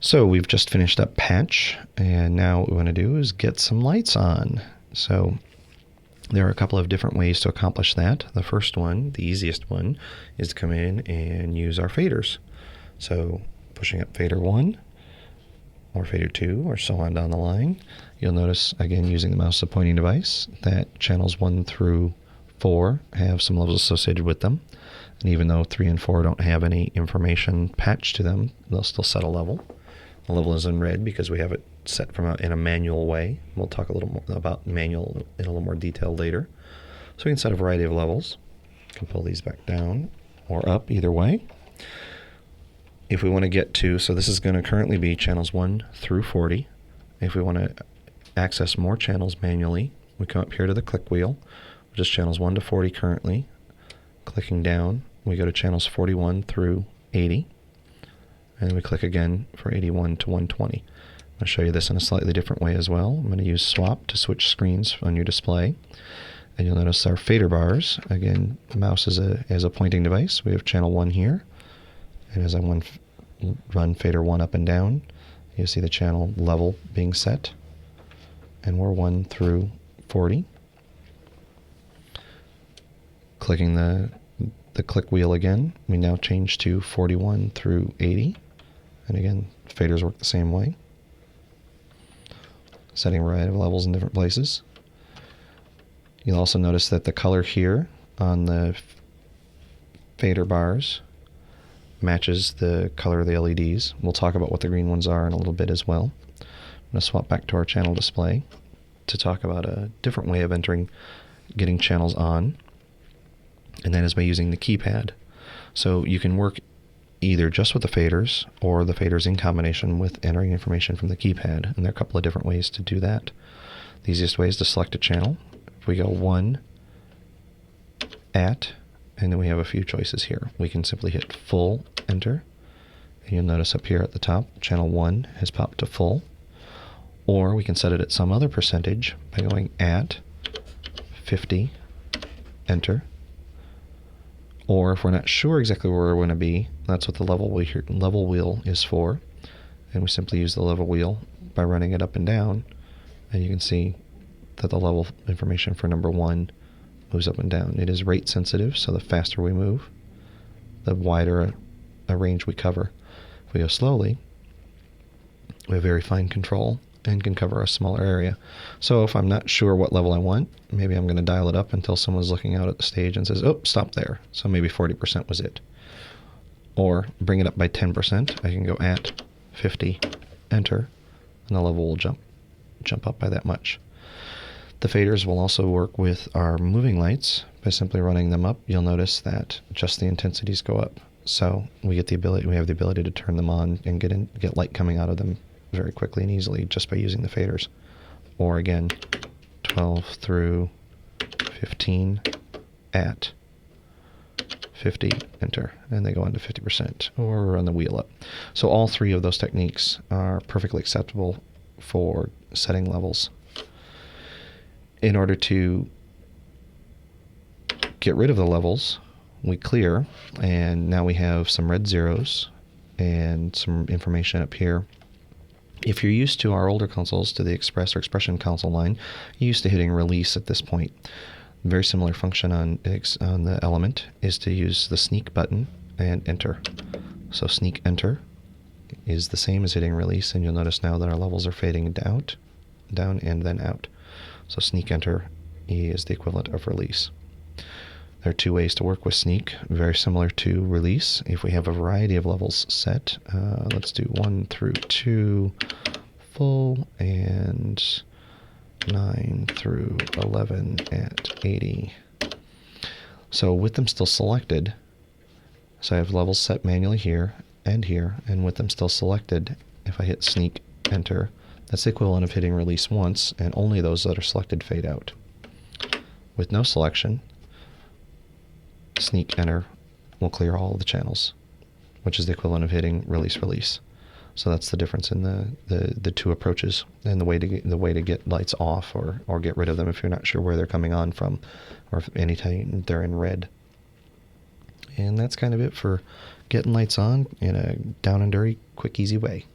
So we've just finished up patch, and now what we want to do is get some lights on. So there are a couple of different ways to accomplish that. The first one, the easiest one, is to come in and use our faders. So pushing up fader 1 or fader 2 or so on down the line, you'll notice, again, using the mouse as a pointing device, that channels 1 through 4 have some levels associated with them. And even though 3 and 4 don't have any information patched to them, they'll still set a level. The level is in red because we have it set in a manual way. We'll talk a little more about manual in a little more detail later. So we can set a variety of levels. You can pull these back down or up, either way. If we want to get to, so this is going to currently be channels 1 through 40. If we want to access more channels manually, we come up here to the click wheel, which is channels 1 to 40 currently. Clicking down, we go to channels 41 through 80. And we click again for 81 to 120. I'll show you this in a slightly different way as well. I'm going to use swap to switch screens on your display. And you'll notice our fader bars. Again, the mouse is a pointing device. We have channel 1 here. And as I run fader 1 up and down, you see the channel level being set. And we're 1 through 40. Clicking the click wheel again, we now change to 41 through 80. And again, faders work the same way. Setting a variety of levels in different places. You'll also notice that the color here on the fader bars matches the color of the LEDs. We'll talk about what the green ones are in a little bit as well. I'm going to swap back to our channel display to talk about a different way of getting channels on, and that is by using the keypad. So you can work either just with the faders or the faders in combination with entering information from the keypad, and there are a couple of different ways to do that. The easiest way is to select a channel. If we go 1 at, and then we have a few choices here. We can simply hit full enter, and you'll notice up here at the top, channel 1 has popped to full. Or we can set it at some other percentage by going at 50, enter. Or if we're not sure exactly where we're going to be, that's what the level wheel is for. And we simply use the level wheel by running it up and down. And you can see that the level information for number 1 moves up and down. It is rate sensitive, so the faster we move, the wider a range we cover. If we go slowly, we have very fine control and can cover a smaller area. So if I'm not sure what level I want, maybe I'm going to dial it up until someone's looking out at the stage and says, oh, stop there. So maybe 40% was it. Or bring it up by 10%. I can go at 50, enter, and the level will jump up by that much. The faders will also work with our moving lights. By simply running them up, you'll notice that just the intensities go up. So we have the ability to turn them on and get light coming out of them very quickly and easily just by using the faders. Or again, 12 through 15 at 50, enter, and they go on to 50%, or run the wheel up. So all three of those techniques are perfectly acceptable for setting levels. In order to get rid of the levels, we clear, and now we have some red zeros and some information up here. If you're used to our older consoles, to the Express or Expression console line, you're used to hitting release at this point. Very similar function on the Element is to use the sneak button and enter. So sneak enter is the same as hitting release, and you'll notice now that our levels are fading down and then out. So sneak enter is the equivalent of release. There are two ways to work with sneak, very similar to release. If we have a variety of levels set, let's do 1 through 2 full and 9 through 11 at 80. So with them still selected, so I have levels set manually here, and with them still selected, if I hit sneak enter, that's the equivalent of hitting release once, and only those that are selected fade out. With no selection, sneak enter will clear all of the channels, which is the equivalent of hitting release. So that's the difference in the two approaches, and the way to get lights off or get rid of them if you're not sure where they're coming on from, or if anytime they're in red. And that's kind of it for getting lights on in a down and dirty, quick, easy way.